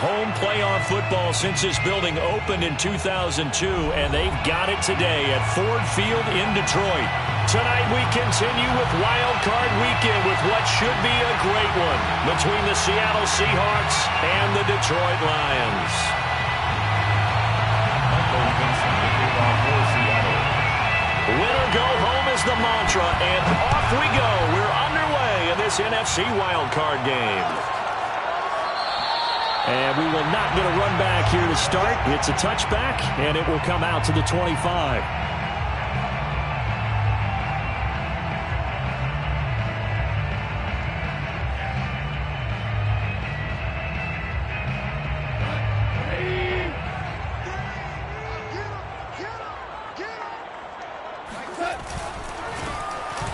home playoff football since this building opened in 2002, and they've got it today at Ford Field in Detroit. Tonight we continue with Wild Card Weekend with what should be a great one between the Seattle Seahawks and the Detroit Lions. Win or go home is the mantra, and off we go. We're underway in this NFC Wild Card game. And we will not get a run back here to start. It's a touchback, and it will come out to the 25.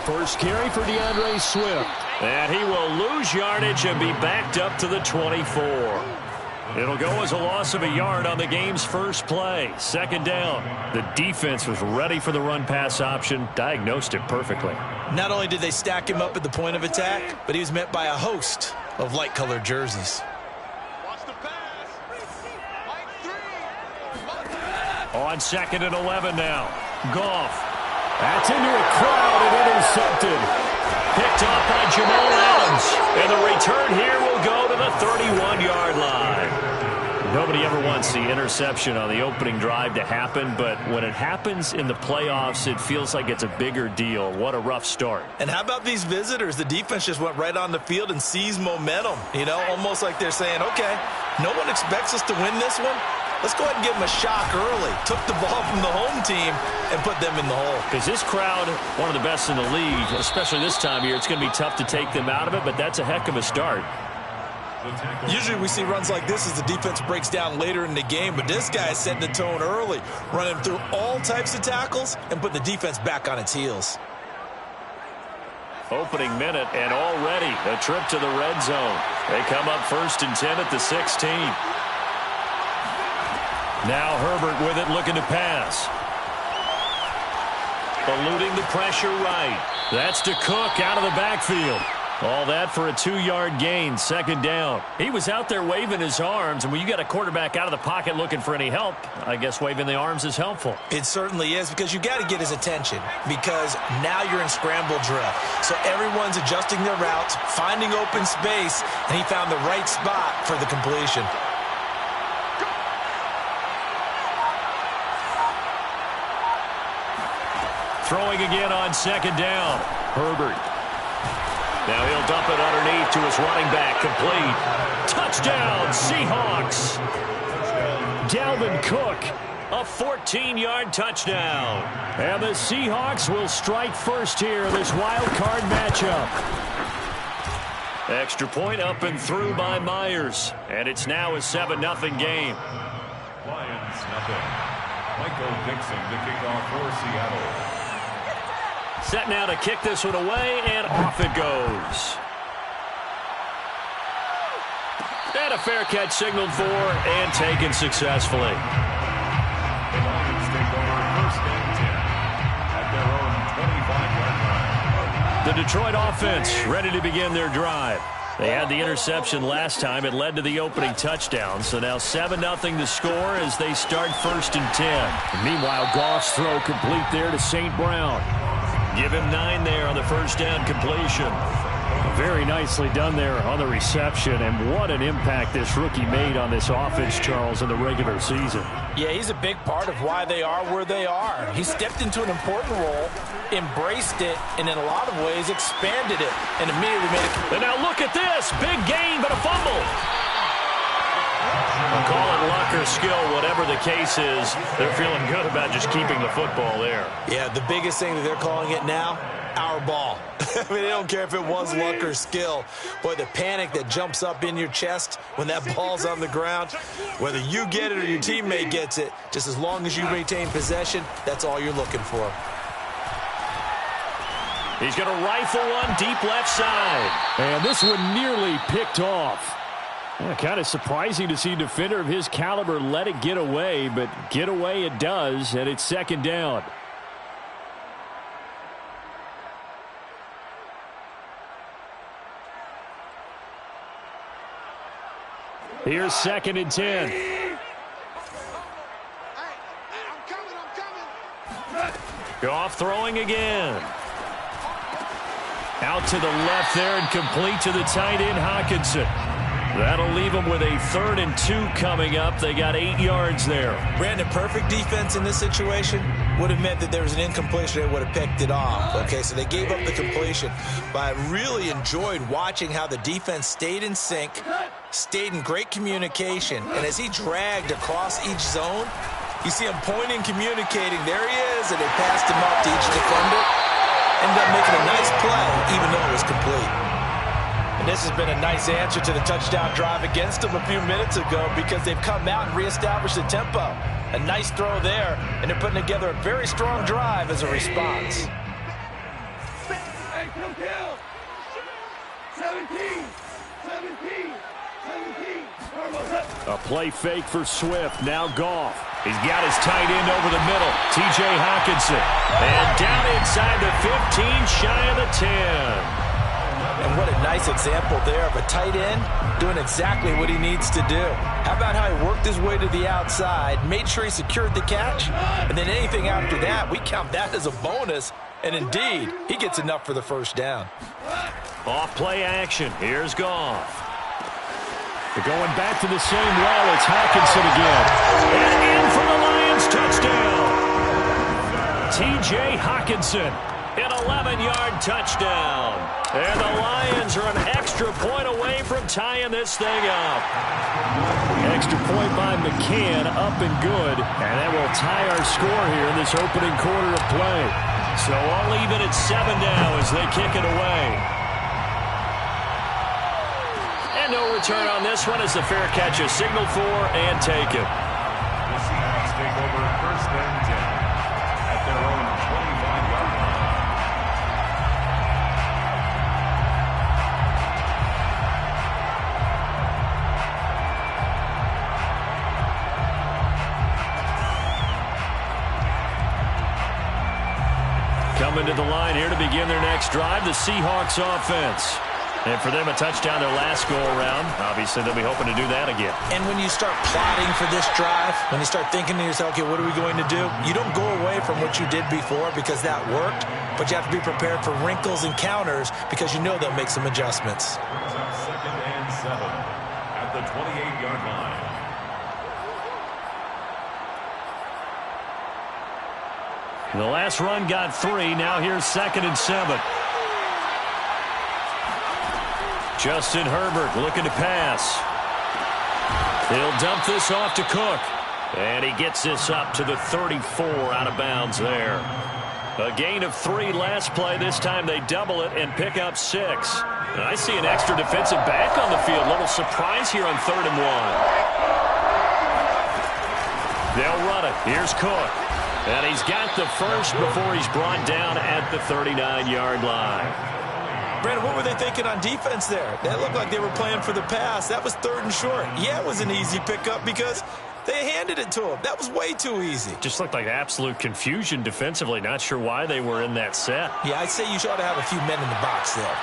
First carry for DeAndre Swift. And he will lose yardage and be backed up to the 24. It'll go as a loss of a yard on the game's first play. Second down. The defense was ready for the run-pass option, diagnosed it perfectly. Not only did they stack him up at the point of attack, but he was met by a host of light-colored jerseys. On 2nd and 11 now. Goff. That's into a crowd and intercepted. Picked off by Jamal Adams. And the return here will go to the 31-yard line. Nobody ever wants the interception on the opening drive to happen, but when it happens in the playoffs, it feels like it's a bigger deal. What a rough start. And how about these visitors? The defense just went right on the field and seized momentum. You know, almost like they're saying, okay, no one expects us to win this one. Let's go ahead and give them a shock early. Took the ball from the home team and put them in the hole. Is this crowd one of the best in the league, especially this time of year? It's going to be tough to take them out of it, but that's a heck of a start. Usually we see runs like this as the defense breaks down later in the game, but this guy is setting the tone early, running through all types of tackles and putting the defense back on its heels. Opening minute, and already a trip to the red zone. They come up 1st and 10 at the 16. Now Herbert with it, looking to pass. Eluding the pressure right. That's to Cook out of the backfield. All that for a 2-yard gain, second down. He was out there waving his arms, and when you got a quarterback out of the pocket looking for any help, I guess waving the arms is helpful. It certainly is, because you got to get his attention, because now you're in scramble drill. So everyone's adjusting their routes, finding open space, and he found the right spot for the completion. Throwing again on second down. Herbert. Now he'll dump it underneath to his running back. Complete. Touchdown, Seahawks. Dalvin Cook, a 14-yard touchdown. And the Seahawks will strike first here in this wild card matchup. Extra point up and through by Myers. And it's now a 7-0 game. Lions nothing. Michael Dixon to kick off for Seattle. Set now to kick this one away, and off it goes. And a fair catch signaled for and taken successfully. The Lions take over 1st and 10 at their own 25-yard line. The Detroit offense ready to begin their drive. They had the interception last time. It led to the opening touchdown. So now 7-0 the score as they start 1st and 10. And meanwhile, Goff's throw complete there to St. Brown. Give him 9 there on the first down completion. Very nicely done there on the reception, and what an impact this rookie made on this offense, Charles, in the regular season. Yeah, he's a big part of why they are where they are. He stepped into an important role, embraced it, and in a lot of ways expanded it, and immediately made it. And now look at this. Big gain, but a fumble. I'll call it luck or skill, whatever the case is. They're feeling good about just keeping the football there. Yeah, the biggest thing that they're calling it now, our ball. I mean, they don't care if it was luck or skill. Boy, the panic that jumps up in your chest when that ball's on the ground, whether you get it or your teammate gets it, just as long as you retain possession, that's all you're looking for. He's going to rifle one deep left side. And this one nearly picked off. Yeah, kind of surprising to see a defender of his caliber let it get away, but get away it does, and it's second down. Here's 2nd and 10. Goff throwing again. Out to the left there and complete to the tight end, Hockenson. That'll leave them with a 3rd and 2 coming up. They got 8 yards there. Brandon, perfect defense in this situation would have meant that there was an incompletion. They would have picked it off. Okay, so they gave up the completion. But I really enjoyed watching how the defense stayed in sync, stayed in great communication. And as he dragged across each zone, you see him pointing, communicating. There he is, and they passed him up to each defender. Ended up making a nice play, even though it was complete. And this has been a nice answer to the touchdown drive against them a few minutes ago because they've come out and reestablished the tempo. A nice throw there, and they're putting together a very strong drive as a response. 17. A play fake for Swift. Now Goff. He's got his tight end over the middle. T.J. Hockenson. And down inside the 15, shy of the 10. And what a nice example there of a tight end doing exactly what he needs to do. How about how he worked his way to the outside, made sure he secured the catch, and then anything after that, we count that as a bonus. And indeed, he gets enough for the first down. Off play action. Here's Goff. They're going back to the same well. It's Hockenson again. And in for the Lions touchdown. T.J. Hockenson. An 11-yard touchdown. And the Lions are an extra point away from tying this thing up. Extra point by McCann, up and good. And that will tie our score here in this opening quarter of play. So all even at 7 now as they kick it away. And no return on this one as the fair catch is signaled for and taken. The Seahawks take over 1st and 10 at their own 25-yard line. Coming to the line here to begin their next drive, the Seahawks offense. And for them, a touchdown their last go-around. Obviously, they'll be hoping to do that again. And when you start plotting for this drive, when you start thinking to yourself, okay, what are we going to do? You don't go away from what you did before because that worked, but you have to be prepared for wrinkles and counters because you know they'll make some adjustments. 2nd and 7 at the 28-yard line. The last run got 3. Now here's 2nd and 7. Justin Herbert looking to pass. He'll dump this off to Cook. And he gets this up to the 34 out of bounds there. A gain of 3 last play. This time they double it and pick up 6. And I see an extra defensive back on the field. Little surprise here on 3rd and 1. They'll run it. Here's Cook. And he's got the first before he's brought down at the 39-yard line. Brandon, what were they thinking on defense there? That looked like they were playing for the pass. That was 3rd and short. Yeah, it was an easy pickup because they handed it to him. That was way too easy. Just looked like absolute confusion defensively. Not sure why they were in that set. Yeah, I'd say you ought to have a few men in the box there.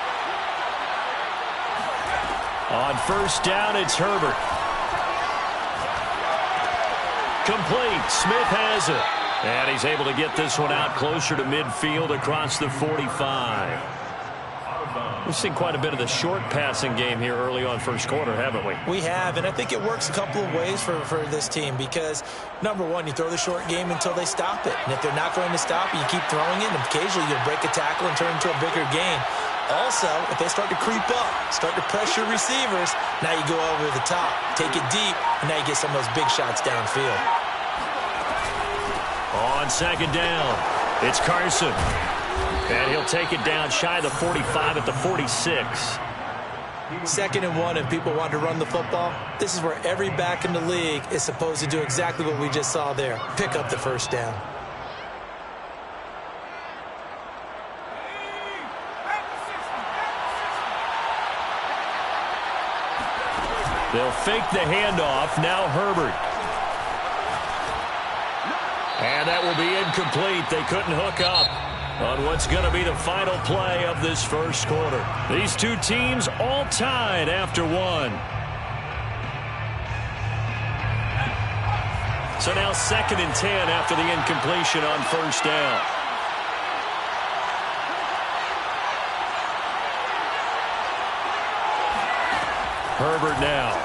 On 1st down, it's Herbert. Complete. Smith has it. And he's able to get this one out closer to midfield across the 45. We've seen quite a bit of the short passing game here early on 1st quarter, haven't we? We have, and I think it works a couple of ways for this team because, number one, you throw the short game until they stop it. And if they're not going to stop it, you keep throwing it, and occasionally you'll break a tackle and turn it into a bigger gain. Also, if they start to creep up, start to pressure receivers, now you go over the top, take it deep, and now you get some of those big shots downfield. On 2nd down, it's Carson. And he'll take it down shy of the 45 at the 46. 2nd and 1, and people want to run the football. This is where every back in the league is supposed to do exactly what we just saw there. Pick up the 1st down. They'll fake the handoff. Now Herbert. And that will be incomplete. They couldn't hook up on what's going to be the final play of this 1st quarter. These two teams all tied after 1. So now 2nd and 10 after the incompletion on first down. Herbert now.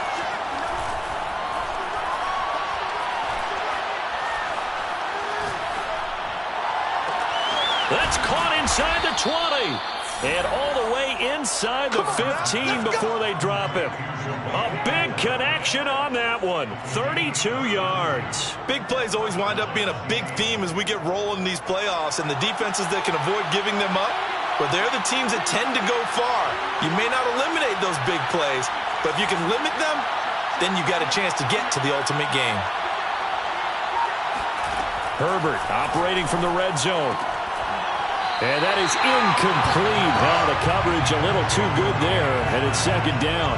That's caught inside the 20. And all the way inside the 15 before they drop him. A big connection on that one. 32 yards. Big plays always wind up being a big theme as we get rolling in these playoffs, and the defenses that can avoid giving them up, but they're the teams that tend to go far. You may not eliminate those big plays, but if you can limit them, then you got a chance to get to the ultimate game. Herbert operating from the red zone. And that is incomplete. Now the coverage a little too good there, and it's 2nd down.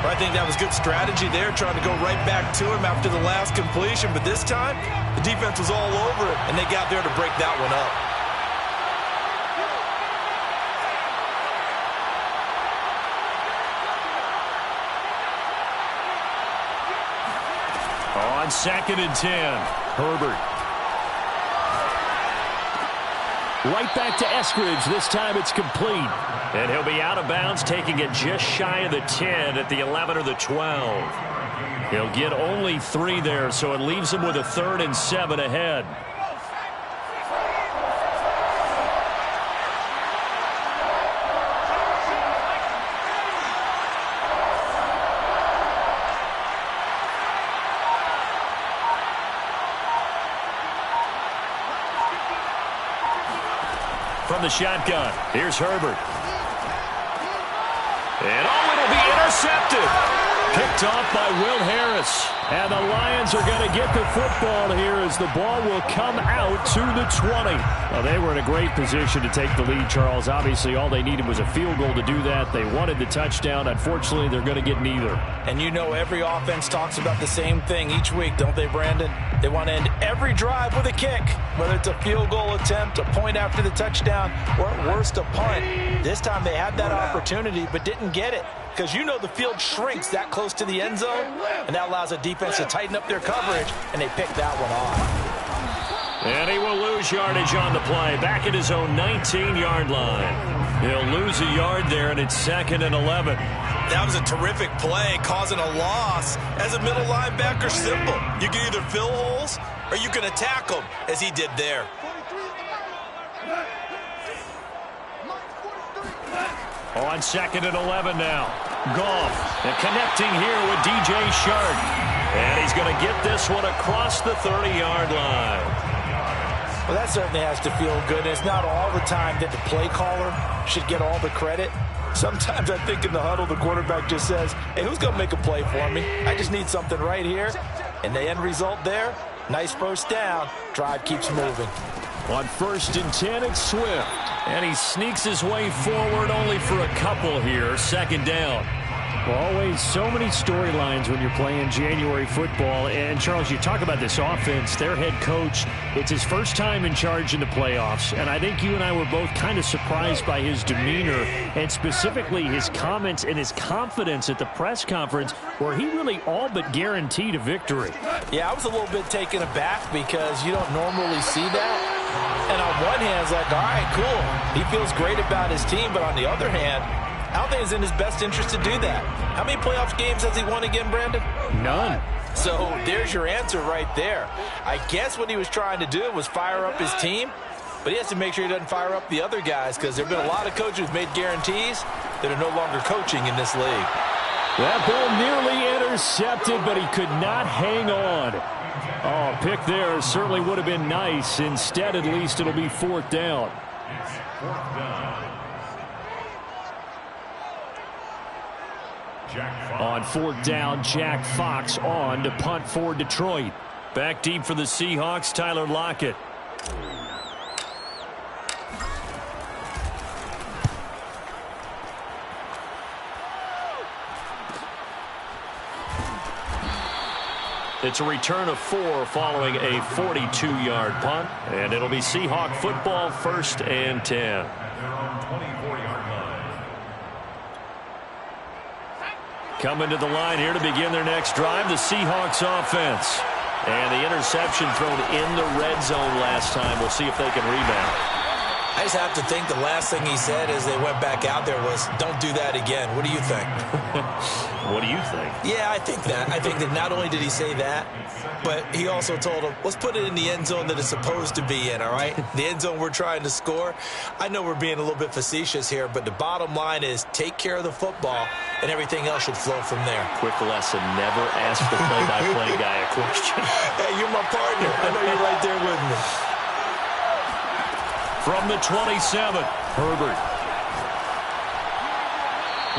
I think that was good strategy there, trying to go right back to him after the last completion. But this time, the defense was all over it, and they got there to break that one up. On 2nd and 10, Herbert. Right back to Eskridge. This time it's complete. And he'll be out of bounds, taking it just shy of the 10 at the 11 or the 12. He'll get only 3 there, so it leaves him with a 3rd and 7 ahead. From the shotgun, here's Herbert. And it'll be intercepted. Picked off by Will Harris. And the Lions are going to get the football here as the ball will come out to the 20. Well, they were in a great position to take the lead, Charles. Obviously, all they needed was a field goal to do that. They wanted the touchdown. Unfortunately, they're going to get neither. And you know every offense talks about the same thing each week, don't they, Brandon? They want to end every drive with a kick, whether it's a field goal attempt, a point after the touchdown, or at worst, a punt. This time they had that opportunity but didn't get it, because you know the field shrinks that close to the end zone, and that allows a defense to tighten up their coverage, and they pick that one off. And he will lose yardage on the play, back at his own 19-yard line. He'll lose a yard there, and it's 2nd and 11. That was a terrific play, causing a loss. As a middle linebacker, simple. You can either fill holes or you can attack them, as he did there. On 2nd and 11 now. Goff, and connecting here with DJ Shark. And he's going to get this one across the 30-yard line. Well, that certainly has to feel good. It's not all the time that the play caller should get all the credit. Sometimes I think in the huddle, the quarterback just says, hey, who's going to make a play for me? I just need something right here. And the end result there, nice first down. Drive keeps moving. On 1st and 10, it's Swift. And he sneaks his way forward only for a couple here. 2nd down. Well, always so many storylines when you're playing January football. And, Charles, you talk about this offense, their head coach, it's his first time in charge in the playoffs. And I think you and I were both kind of surprised by his demeanor and specifically his comments and his confidence at the press conference where he really all but guaranteed a victory. Yeah, I was a little bit taken aback because you don't normally see that. And on one hand, it's like, all right, cool. He feels great about his team. But on the other hand, I don't think it's in his best interest to do that. How many playoff games has he won again, Brandon? None. So there's your answer right there. I guess what he was trying to do was fire up his team, but he has to make sure he doesn't fire up the other guys because there have been a lot of coaches who've made guarantees that are no longer coaching in this league. That ball nearly intercepted, but he could not hang on. Oh, pick there certainly would have been nice. Instead, at least, it'll be 4th down. On 4th down, Jack Fox on to punt for Detroit. Back deep for the Seahawks, Tyler Lockett. It's a return of 4 following a 42-yard punt, and it'll be Seahawk football, 1st and 10. Coming to the line here to begin their next drive, the Seahawks offense. And the interception thrown in the red zone last time. We'll see if they can rebound. I just have to think the last thing he said as they went back out there was, don't do that again. What do you think? What do you think? Yeah, I think that. I think that not only did he say that, but he also told him, let's put it in the end zone that it's supposed to be in, all right? The end zone we're trying to score. I know we're being a little bit facetious here, but the bottom line is take care of the football, and everything else should flow from there. Quick lesson, never ask the play-by-play guy a question. Hey, you're my partner. I know you're right there with me. From the 27, Herbert.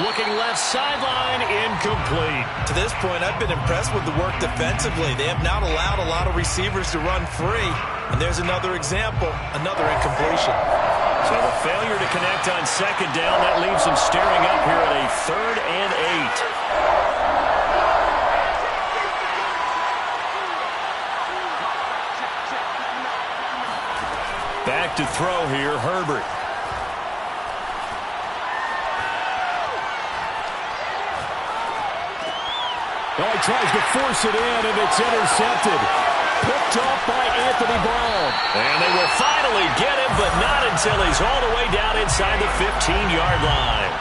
Looking left sideline, incomplete. To this point, I've been impressed with the work defensively. They have not allowed a lot of receivers to run free. And there's another example, another incompletion. So the failure to connect on second down, that leaves them staring up here at a 3rd and 8. Back to throw here, Herbert. Oh, he tries to force it in, and it's intercepted. Picked off by Anthony Brown. And they will finally get him, but not until he's all the way down inside the 15-yard line.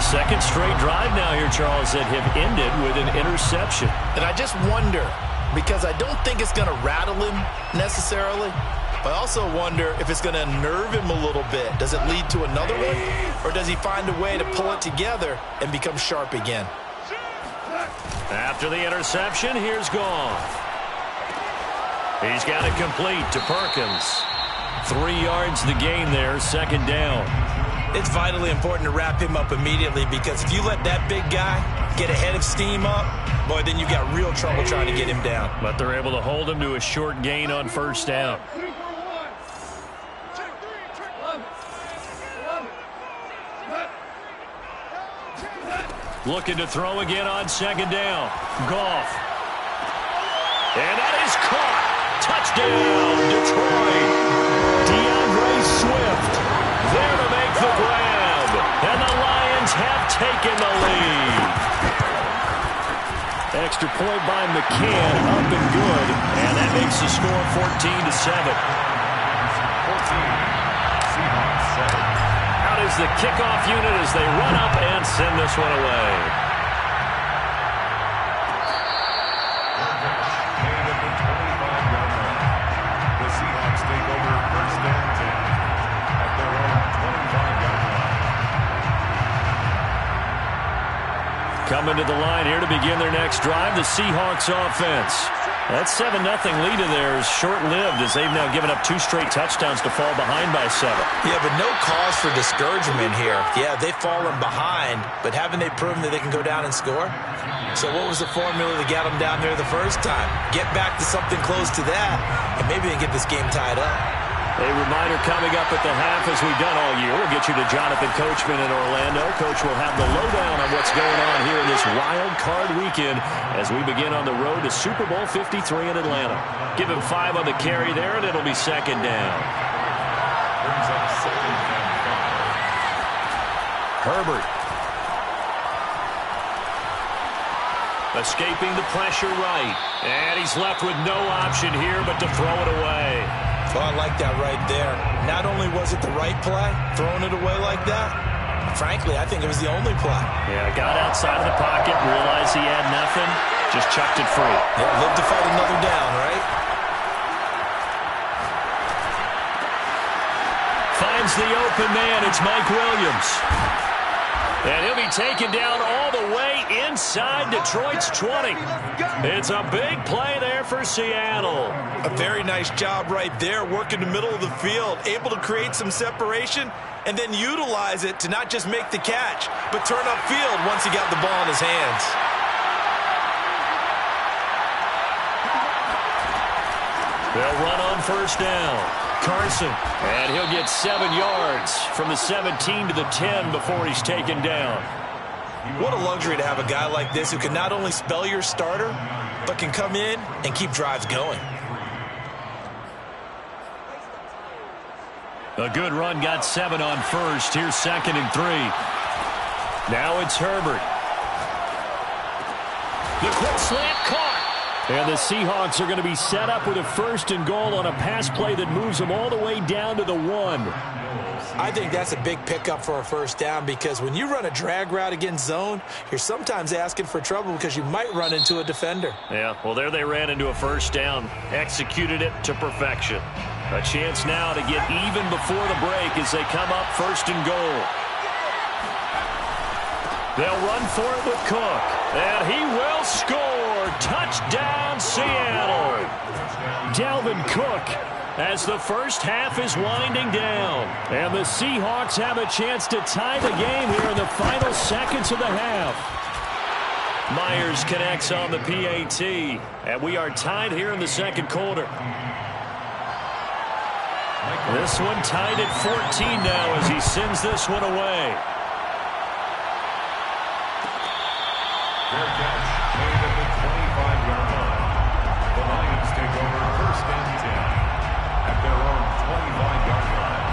Second straight drive now here, Charles, that have ended with an interception. And I just wonder, because I don't think it's going to rattle him necessarily, I also wonder if it's going to unnerve him a little bit. Does it lead to another one? Or does he find a way to pull it together and become sharp again? After the interception, here's Goff. He's got it complete to Perkins. 3 yards the gain there, second down. It's vitally important to wrap him up immediately, because if you let that big guy get ahead of steam up, boy, then you've got real trouble trying to get him down. But they're able to hold him to a short gain on first down. Looking to throw again on second down. Goff. And that is caught. Touchdown, Detroit. DeAndre Swift there to make the grab. And the Lions have taken the lead. Extra point by McCann, up and good. And that makes the score 14-7. Out is the kickoff unit as they run up and send this one away. The Seahawks take over first and 10 at their own 25-yard line. Coming to the line here to begin their next drive, the Seahawks offense. That 7-0 lead of theirs short-lived as they've now given up 2 straight touchdowns to fall behind by 7. Yeah, but no cause for discouragement here. Yeah, they've fallen behind, but haven't they proven that they can go down and score? So what was the formula that got them down there the first time? Get back to something close to that, and maybe they get this game tied up. A reminder coming up at the half, as we've done all year. We'll get you to Jonathan Coachman in Orlando. Coach will have the lowdown on what's going on here in this wild card weekend as we begin on the road to Super Bowl 53 in Atlanta. Give him 5 on the carry there, and it'll be second down. Brings up second and 5. Herbert. Escaping the pressure right. And he's left with no option here but to throw it away. Oh, I like that right there. Not only was it the right play, throwing it away like that, frankly, I think it was the only play. Yeah, got outside of the pocket, realized he had nothing, just chucked it free. Yeah, live to fight another down, right? Finds the open man. It's Mike Williams. And he'll be taken down all the way inside Detroit's 20. It's a big play there for Seattle. A very nice job right there, working the middle of the field, able to create some separation, and then utilize it to not just make the catch, but turn upfield once he got the ball in his hands. They'll run on first down. Carson, and he'll get 7 yards from the 17 to the 10 before he's taken down. What a luxury to have a guy like this who can not only spell your starter, but can come in and keep drives going. A good run, got 7 on first. Here's second and 3. Now it's Herbert. The quick slant caught. And the Seahawks are going to be set up with a 1st and goal on a pass play that moves them all the way down to the 1. I think that's a big pickup for a 1st down because when you run a drag route against zone, you're sometimes asking for trouble because you might run into a defender. Yeah, well, there they ran into a 1st down, executed it to perfection. A chance now to get even before the break as they come up 1st and goal. They'll run for it with Cook, and he will score. Touchdown, Seattle. Dalvin Cook as the first half is winding down. And the Seahawks have a chance to tie the game here in the final seconds of the half. Myers connects on the PAT, and we are tied here in the 2nd quarter. This one tied at 14 now as he sends this one away. Fair catch made at the 25-yard line. The Lions take over 1st and 10 at their own 25-yard line.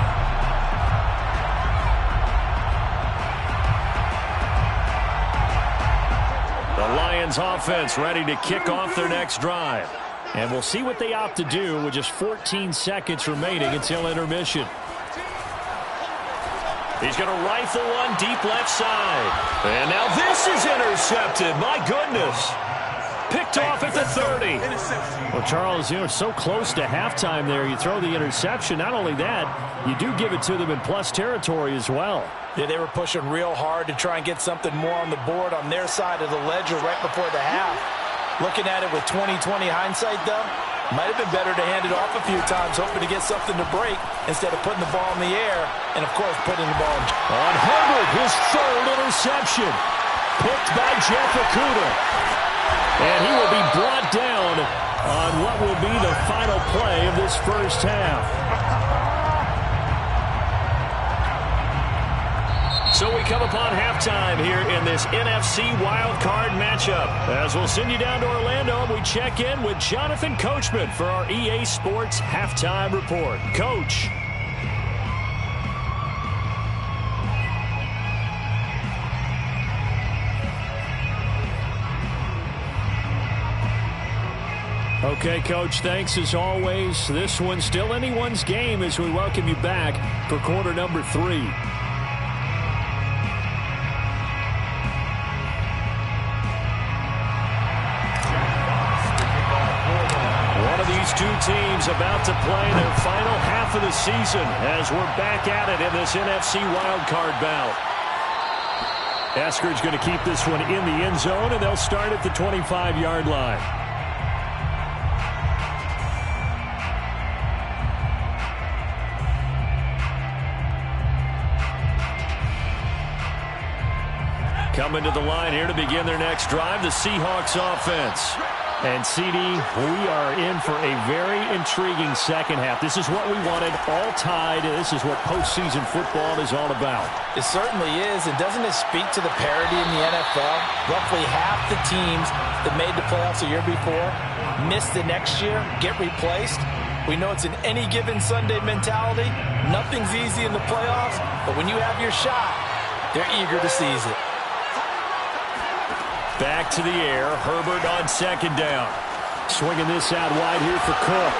The Lions offense ready to kick off their next drive. And we'll see what they opt to do with just 14 seconds remaining until intermission. He's going to rifle one deep left side. And now this is intercepted. My goodness. Picked off at the 30. Well, Charles, you know, so close to halftime there. You throw the interception. Not only that, you do give it to them in plus territory as well. Yeah, they were pushing real hard to try and get something more on the board on their side of the ledger right before the half. Looking at it with 20/20 hindsight, though, might have been better to hand it off a few times, hoping to get something to break instead of putting the ball in the air and, of course, putting the ball in. On Herbert, his 3rd interception. Picked by Jeff Okudah. And he will be brought down on what will be the final play of this first half. So we come upon halftime here in this NFC wildcard matchup. As we'll send you down to Orlando, we check in with Jonathan Coachman for our EA Sports Halftime Report. Coach. Okay, Coach, thanks as always. This one's still anyone's game as we welcome you back for quarter number 3. Two teams about to play their final half of the season as we're back at it in this NFC wildcard bout. Eskridge going to keep this one in the end zone, and they'll start at the 25-yard line. Coming to the line here to begin their next drive, the Seahawks offense. And, CD, we are in for a very intriguing second half. This is what we wanted, all tied. This is what postseason football is all about. It certainly is. And doesn't it speak to the parity in the NFL? Roughly half the teams that made the playoffs a year before miss the next year, get replaced. We know it's an any given Sunday mentality. Nothing's easy in the playoffs, but when you have your shot, they're eager to seize it. Back to the air. Herbert on 2nd down. Swinging this out wide here for Cook.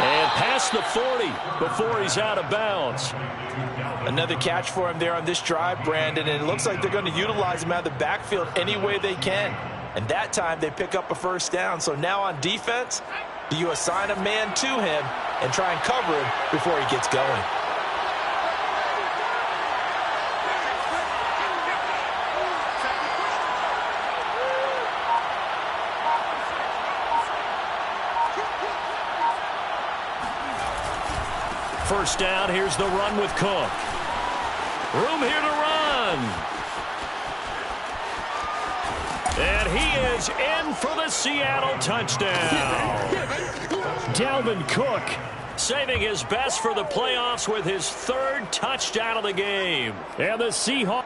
And past the 40 before he's out of bounds. Another catch for him there on this drive, Brandon, and it looks like they're going to utilize him out of the backfield any way they can. And that time they pick up a 1st down. So now on defense, do you assign a man to him and try and cover him before he gets going? First down, here's the run with Cook. Room here to run. And he is in for the Seattle touchdown. Dalvin Cook saving his best for the playoffs with his 3rd touchdown of the game. And the Seahawks.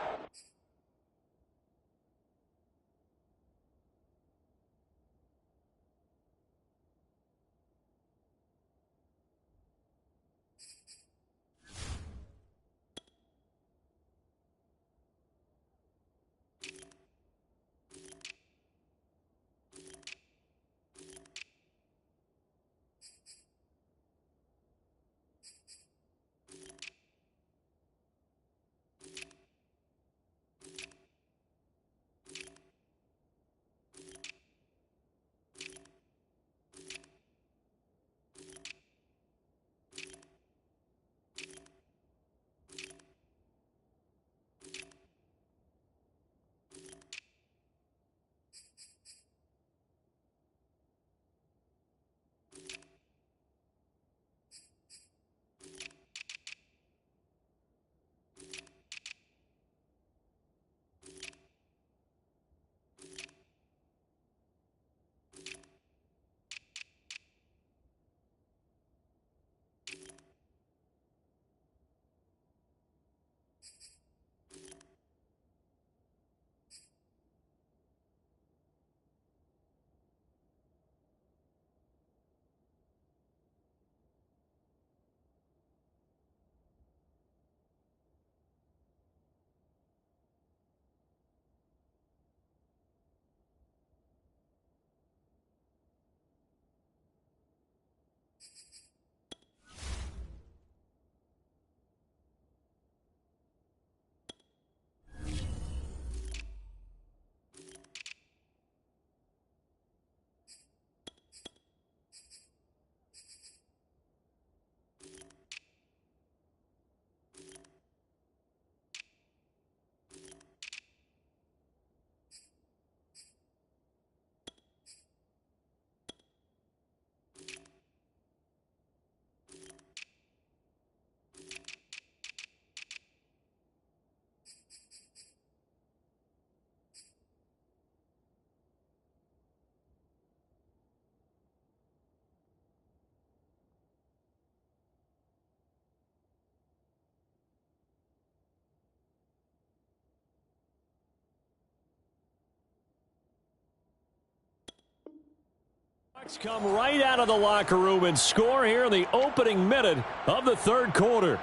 Let's come right out of the locker room and score here in the opening minute of the third quarter.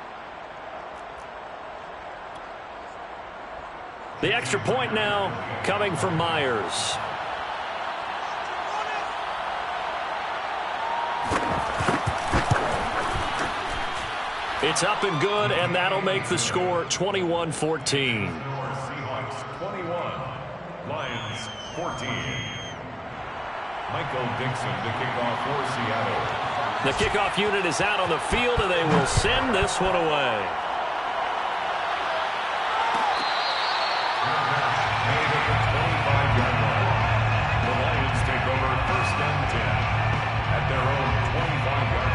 The extra point now coming from Myers. It's up and good, and that'll make the score 21-14. Seahawks 21, Lions 14. Michael Dixon, the kickoff for Seattle. The kickoff unit is out on the field, and they will send this one away. Made at the 25-yard line. The Lions take over first and 10 at their own 25-yard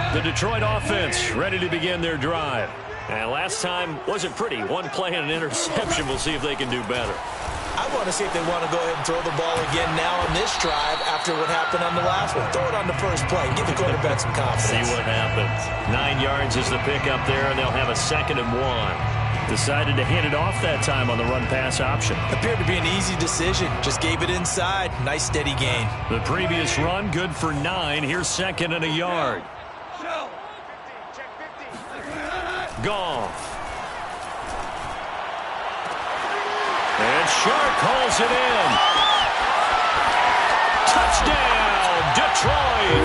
line. The Detroit offense ready to begin their drive. And last time wasn't pretty. One play and an interception. We'll see if they can do better. I want to see if they want to go ahead and throw the ball again now on this drive after what happened on the last one. Throw it on the first play. Give the quarterback some confidence. See what happens. 9 yards is the pickup there, and they'll have a 2nd and 1. Decided to hand it off that time on the run-pass option. Appeared to be an easy decision. Just gave it inside. Nice steady gain. The previous run good for 9. Here's 2nd and a yard. Goff. And Shark calls it in. Touchdown, Detroit.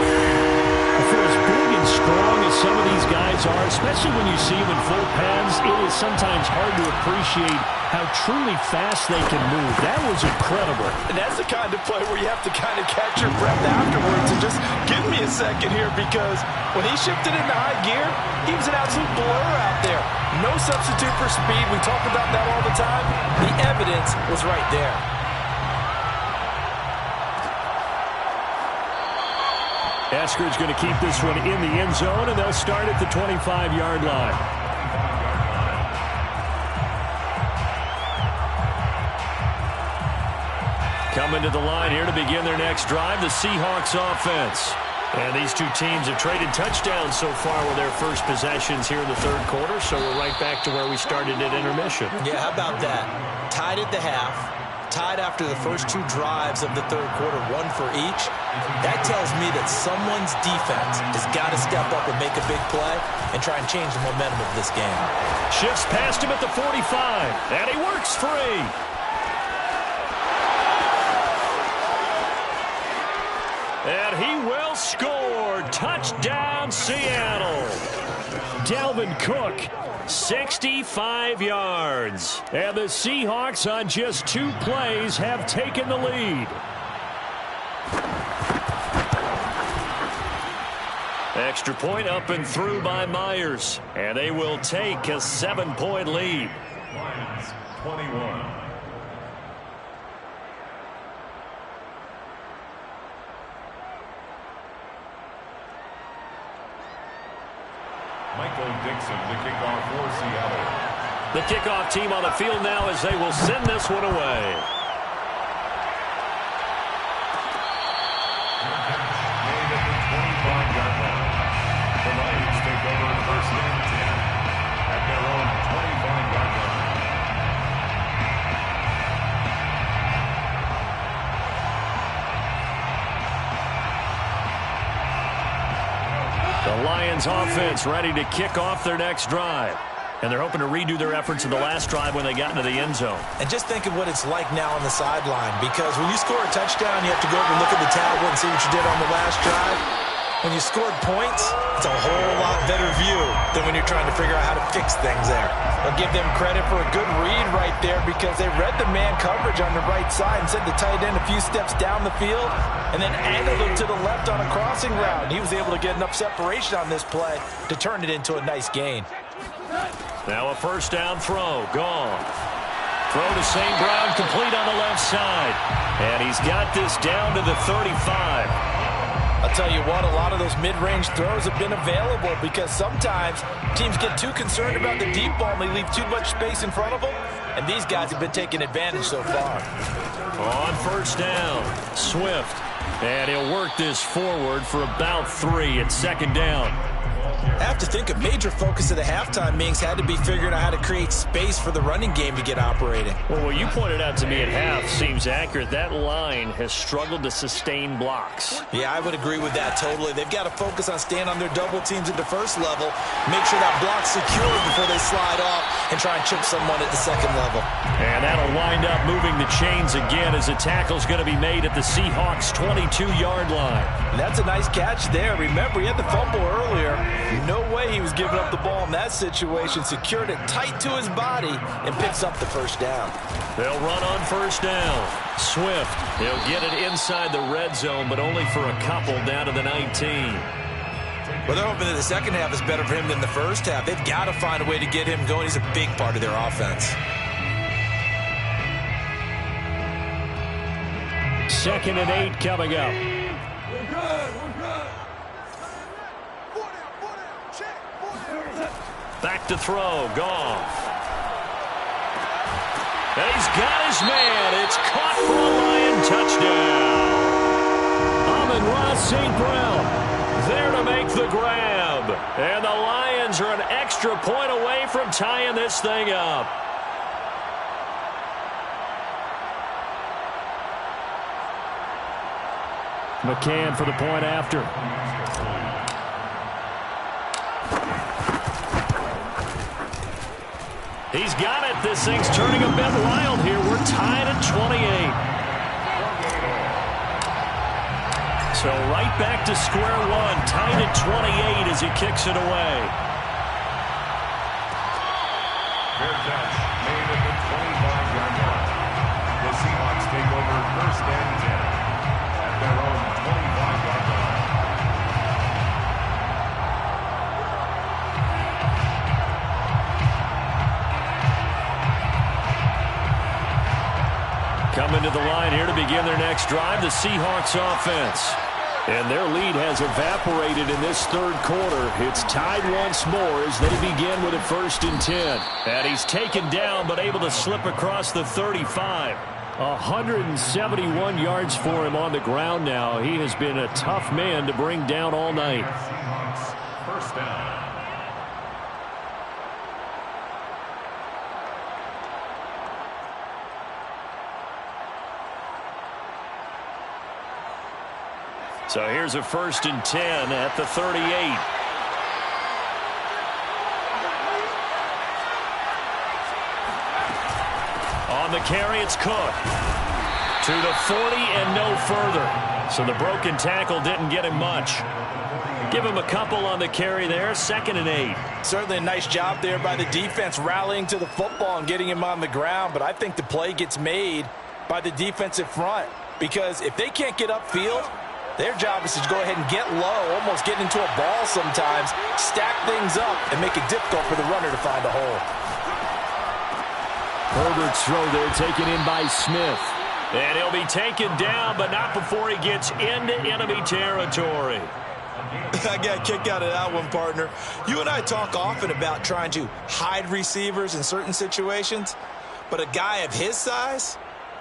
For as big and strong as some of these guys are, especially when you see them in full pads, it is sometimes hard to appreciate how truly fast they can move. That was incredible. And that's the kind of play where you have to kind of catch your breath afterwards and just give me a second here, because when he shifted into high gear, he was an absolute blur out there. No substitute for speed. We talk about that all the time. The evidence was right there. Eskridge going to keep this one in the end zone, and they'll start at the 25-yard line. Coming to the line here to begin their next drive, the Seahawks offense. And these two teams have traded touchdowns so far with their first possessions here in the third quarter, so we're right back to where we started at intermission. Yeah, how about that? Tied at the half, tied after the first 2 drives of the third quarter, 1 for each. That tells me that someone's defense has got to step up and make a big play and try and change the momentum of this game. Shifts past him at the 45, and he works free. And he will score. Touchdown, Seattle. Dalvin Cook, 65 yards. And the Seahawks on just 2 plays have taken the lead. Extra point up and through by Myers. And they will take a 7-point lead. Lions 21. Michael Dixon, the kickoff for Seattle. The kickoff team on the field now as they will send this one away. Made at the 25-yard line. The Lions take over first and 10 at their own 25-yard line. The Lions offense ready to kick off their next drive. And they're hoping to redo their efforts in the last drive when they got into the end zone. And just think of what it's like now on the sideline, because when you score a touchdown, you have to go over and look at the tablet and see what you did on the last drive. When you scored points, it's a whole lot better view than when you're trying to figure out how to fix things there. I'll give them credit for a good read right there, because they read the man coverage on the right side and sent the tight end a few steps down the field and then angled him to the left on a crossing route. He was able to get enough separation on this play to turn it into a nice gain. Now a first down throw. Gone. Throw to St. Brown, complete on the left side. And he's got this down to the 35. I'll tell you what, a lot of those mid-range throws have been available, because sometimes teams get too concerned about the deep ball and they leave too much space in front of them, and these guys have been taking advantage so far. On first down, Swift. And he'll work this forward for about 3 at second down. I have to think a major focus of the halftime meetings had to be figuring out how to create space for the running game to get operating. Well, what you pointed out to me at half seems accurate. That line has struggled to sustain blocks. Yeah, I would agree with that totally. They've got to focus on staying on their double teams at the first level, make sure that block's secure before they slide off and try and chip someone at the second level. And that'll wind up moving the chains again as the tackle's going to be made at the Seahawks' 22-yard line. And that's a nice catch there. Remember, he had the fumble earlier. No way he was giving up the ball in that situation. Secured it tight to his body and picks up the first down. They'll run on first down. Swift, he'll get it inside the red zone, but only for a couple down to the 19. Well, they're hoping that the second half is better for him than the first half. They've got to find a way to get him going. He's a big part of their offense. 2nd and 8 coming up. We're good. Back to throw. Goff. And he's got his man. It's caught for a Lion touchdown. Amon-Ra St. Brown there to make the grab. And the Lions are an extra point away from tying this thing up. McCann for the point after. He's got it. This thing's turning a bit wild here. We're tied at 28. So right back to square one. Tied at 28 as he kicks it away. Fair catch made at the 25-yard line. The Seahawks take over 1st and 10 at their own 25-yard line. Coming to the line here to begin their next drive, the Seahawks offense. And their lead has evaporated in this third quarter. It's tied once more as they begin with a 1st and 10. And he's taken down but able to slip across the 35. 171 yards for him on the ground now. He has been a tough man to bring down all night. Seahawks 1st down. So here's a 1st and 10 at the 38. On the carry, it's Cook. To the 40 and no further. So the broken tackle didn't get him much. Give him a couple on the carry there. 2nd and 8. Certainly a nice job there by the defense rallying to the football and getting him on the ground. But I think the play gets made by the defensive front. Because if they can't get upfield, their job is to go ahead and get low, almost get into a ball sometimes, stack things up, and make it difficult for the runner to find a hole. Herbert's throw there taken in by Smith. And he'll be taken down, but not before he gets into enemy territory. I got a kick out of that one, partner. You and I talk often about trying to hide receivers in certain situations, but a guy of his size,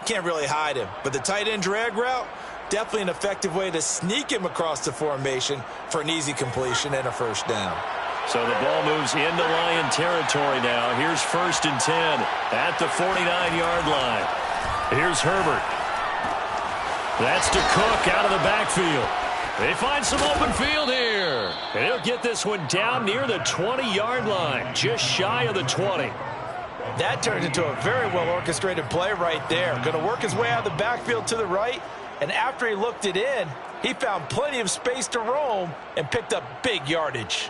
can't really hide him. But the tight end drag route, definitely an effective way to sneak him across the formation for an easy completion and a 1st down. So the ball moves into Lion territory now. Here's 1st and 10 at the 49-yard line. Here's Herbert. That's to Cook out of the backfield. They find some open field here. And he'll get this one down near the 20-yard line, just shy of the 20. That turned into a very well-orchestrated play right there. Going to work his way out of the backfield to the right. And after he looked it in, he found plenty of space to roam and picked up big yardage.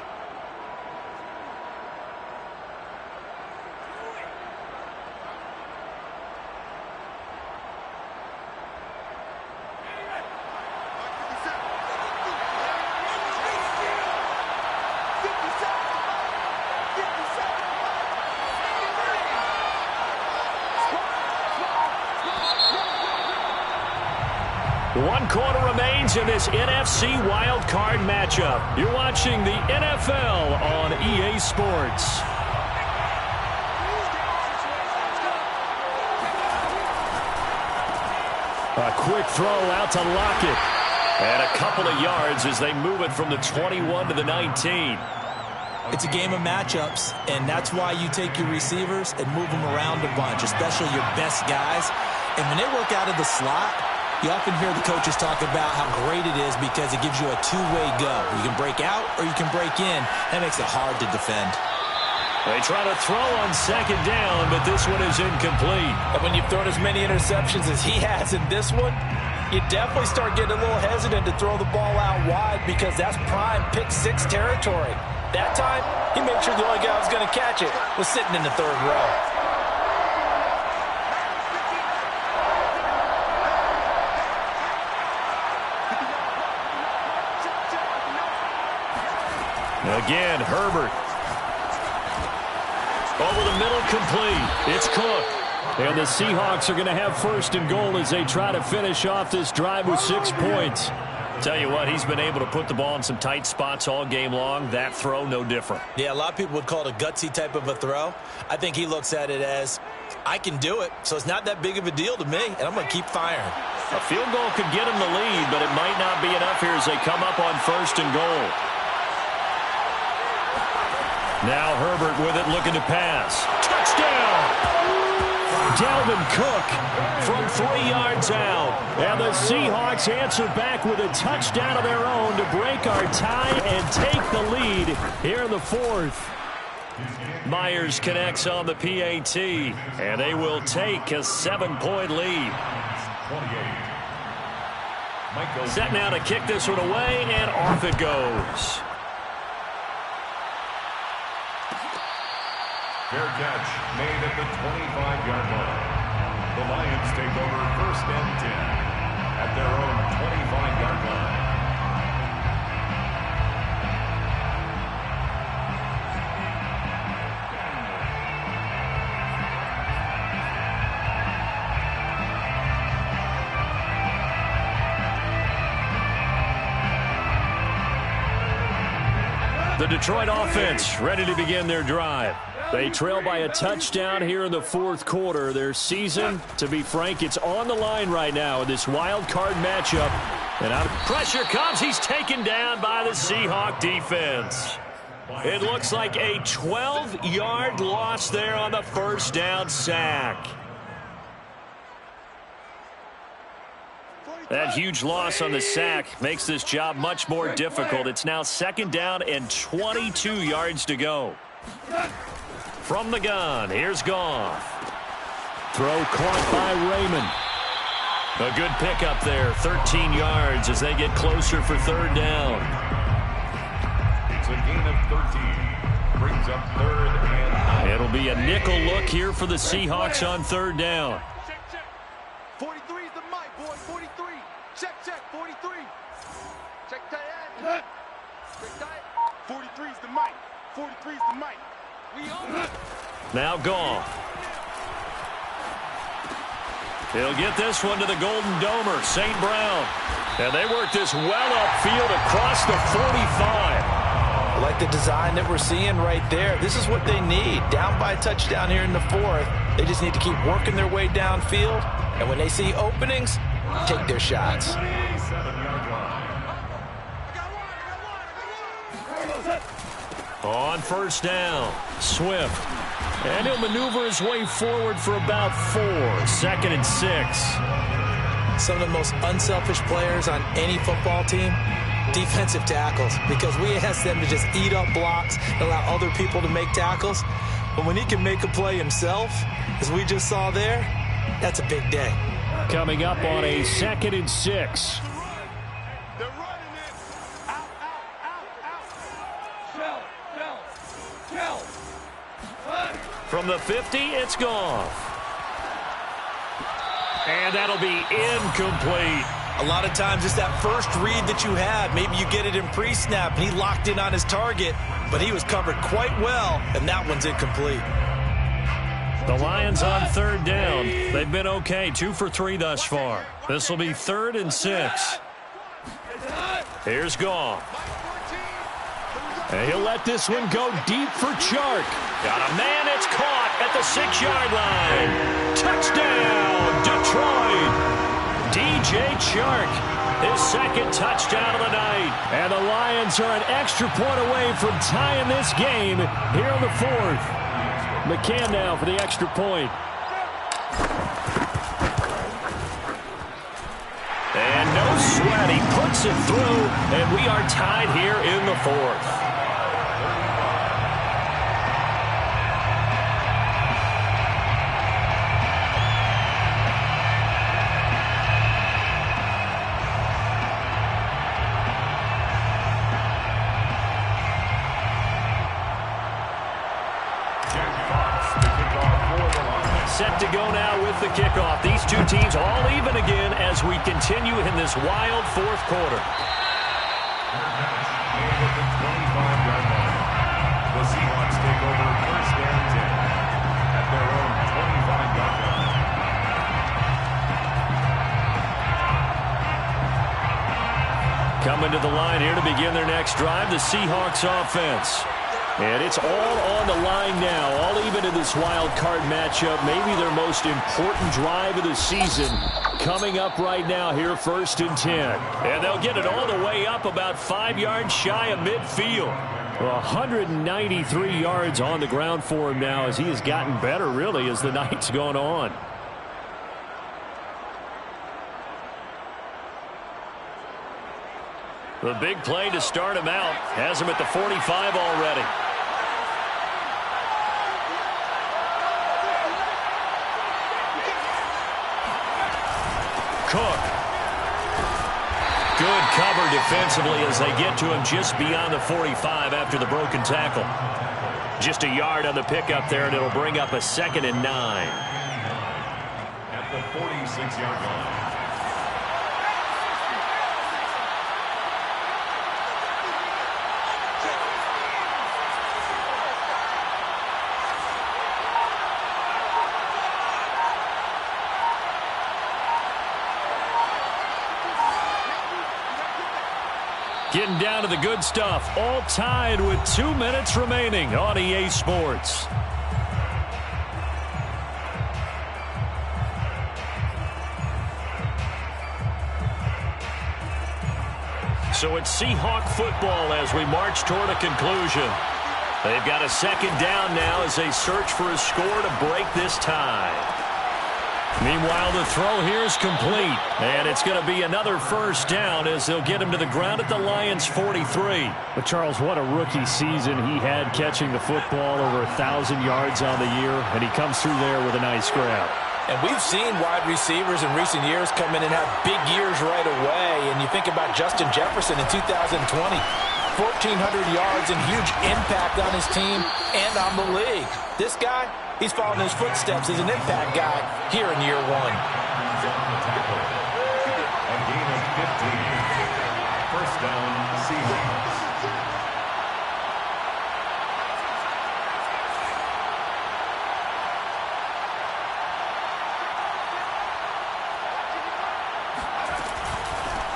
One quarter remains in this NFC wildcard matchup. You're watching the NFL on EA Sports. A quick throw out to Lockett. And a couple of yards as they move it from the 21 to the 19. It's a game of matchups, and that's why you take your receivers and move them around a bunch, especially your best guys. And when they work out of the slot, you often hear the coaches talk about how great it is because it gives you a two-way go. You can break out or you can break in. That makes it hard to defend. They try to throw on second down, but this one is incomplete. And when you've thrown as many interceptions as he has in this one, you definitely start getting a little hesitant to throw the ball out wide because that's prime pick-6 territory. That time, he made sure the only guy who was going to catch it was sitting in the third row. Again, Herbert. Over the middle, complete. It's Cook. And the Seahawks are going to have first and goal as they try to finish off this drive with 6 points. Tell you what, he's been able to put the ball in some tight spots all game long. That throw, no different. Yeah, a lot of people would call it a gutsy type of a throw. I think he looks at it as, I can do it, so it's not that big of a deal to me, and I'm going to keep firing. A field goal could get him the lead, but it might not be enough here as they come up on first and goal. Now Herbert with it, looking to pass. Touchdown! Dalvin Cook from 3 yards out. And the Seahawks answer back with a touchdown of their own to break our tie and take the lead here in the fourth. Myers connects on the PAT, and they will take a 7-point lead. Set now to kick this one away, and off it goes. Fair catch made at the 25-yard line. The Lions take over first and 10 at their own 25-yard line. The Detroit offense ready to begin their drive. They trail by a touchdown here in the fourth quarter. Their season, to be frank, it's on the line right now in this wild card matchup. And out of pressure comes. He's taken down by the Seahawk defense. It looks like a 12-yard loss there on the first down sack. That huge loss on the sack makes this job much more difficult. It's now second down and 22 yards to go. From the gun, here's Goff. Throw caught by Raymond. A good pickup there, 13 yards as they get closer for third down. It's a gain of 13. Brings up third and 9. It'll be a nickel look here for the Seahawks on third down. Check, check. 43 is the mic, boy. 43. Check, check. 43. Check tight end. Check tight. 43 is the mic. 43 is the mic. We own it. Now Goff. He'll get this one to the Golden Domer, St. Brown. And they work this well upfield across the 45. I like the design that we're seeing right there. This is what they need. Down by a touchdown here in the fourth. They just need to keep working their way downfield. And when they see openings, take their shots. On first down, Swift. And he'll maneuver his way forward for about 4. Second and 6. Some of the most unselfish players on any football team, defensive tackles, because we ask them to just eat up blocks and allow other people to make tackles. But when he can make a play himself, as we just saw there, that's a big day. Coming up on a second and 6. They're running it. Out, out, out, out. Shell. From the 50, it's Goff. And that'll be incomplete. A lot of times it's that first read that you have. Maybe you get it in pre-snap, and he locked in on his target, but he was covered quite well, and that one's incomplete. The Lions on third down. They've been okay, 2 for 3 thus far. This will be third and 6. Here's Goff. And he'll let this one go deep for Chark. Got a man, it's caught at the 6-yard line. Touchdown, Detroit. DJ Chark. his second touchdown of the night. And the Lions are an extra point away from tying this game here in the fourth. McCann now for the extra point. And no sweat, he puts it through, and we are tied here in the fourth. Set to go now with the kickoff. These two teams all even again as we continue in this wild fourth quarter. The 25-yard line. The Seahawks take over first and 10 at their own 25-yard line. Coming to the line here to begin their next drive, the Seahawks offense. And it's all on the line now, all even in this wild card matchup. Maybe their most important drive of the season coming up right now here, first and 10. And they'll get it all the way up about 5 yards shy of midfield. 193 yards on the ground for him now as he has gotten better, really, as the night's gone on. The big play to start him out has him at the 45 already. Cook. Good cover defensively as they get to him just beyond the 45 after the broken tackle. Just a yard on the pickup there, and it'll bring up a 2nd and 9. At the 46-yard line. Getting down to the good stuff. All tied with 2 minutes remaining on EA Sports. So it's Seahawk football as we march toward a conclusion. They've got a 2nd down now as they search for a score to break this tie. Meanwhile, the throw here is complete, and it's going to be another first down as they'll get him to the ground at the Lions' 43. But, Charles, what a rookie season he had catching the football, over 1,000 yards on the year, and he comes through there with a nice grab. And we've seen wide receivers in recent years come in and have big years right away, and you think about Justin Jefferson in 2020. 1,400 yards and huge impact on his team and on the league. This guy, he's following his footsteps as an impact guy here in year one. A gain of 15. First down, Seahawks.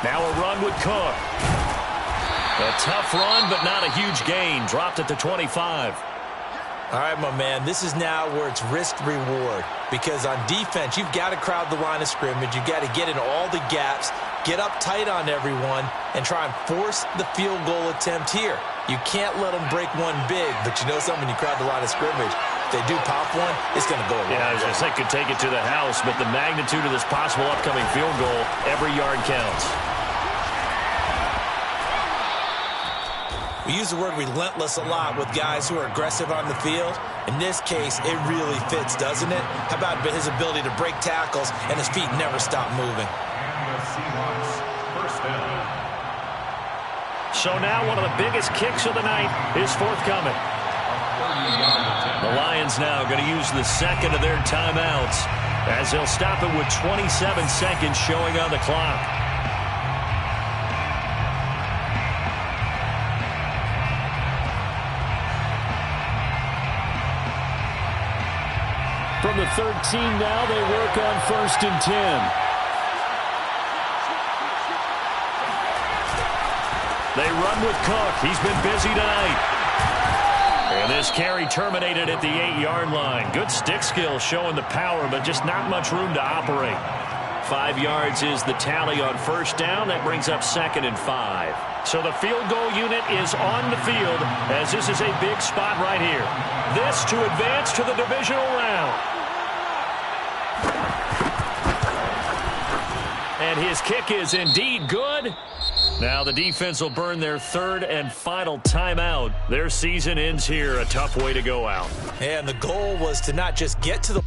Now a run with Cook. A tough run, but not a huge gain. Dropped at the 25. All right, my man, this is now where it's risk-reward. Because on defense, you've got to crowd the line of scrimmage. You've got to get in all the gaps, get up tight on everyone, and try and force the field goal attempt here. You can't let them break one big, but you know something, when you crowd the line of scrimmage, if they do pop one, it's going to go away. Yeah, I was going to say could take it to the house, but the magnitude of this possible upcoming field goal, every yard counts. We use the word relentless a lot with guys who are aggressive on the field. In this case, it really fits, doesn't it? How about his ability to break tackles and his feet never stop moving? And the Seahawks, first down. So now one of the biggest kicks of the night is forthcoming. The Lions now going to use the 2nd of their timeouts as they'll stop it with 27 seconds showing on the clock. From the 13 now, they work on 1st and 10. They run with Cook. He's been busy tonight. And this carry terminated at the 8-yard line. Good stick skill showing the power, but just not much room to operate. 5 yards is the tally on first down. That brings up 2nd and 5. So the field goal unit is on the field as this is a big spot right here. This to advance to the divisional round. And his kick is indeed good. Now the defense will burn their 3rd and final timeout. Their season ends here. A tough way to go out. And the goal was to not just get to the...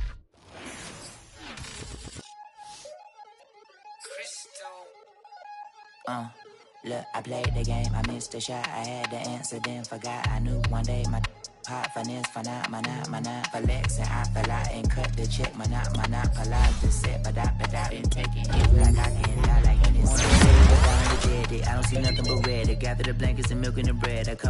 Look, I played the game, I missed the shot, I had the answer, then forgot. I knew one day my hot finesse, my not, flex, and I fell out and cut the check, my not, collage the set, but been taking hits like I can die like any I don't see nothing but red. I gather the blankets and milk and the bread.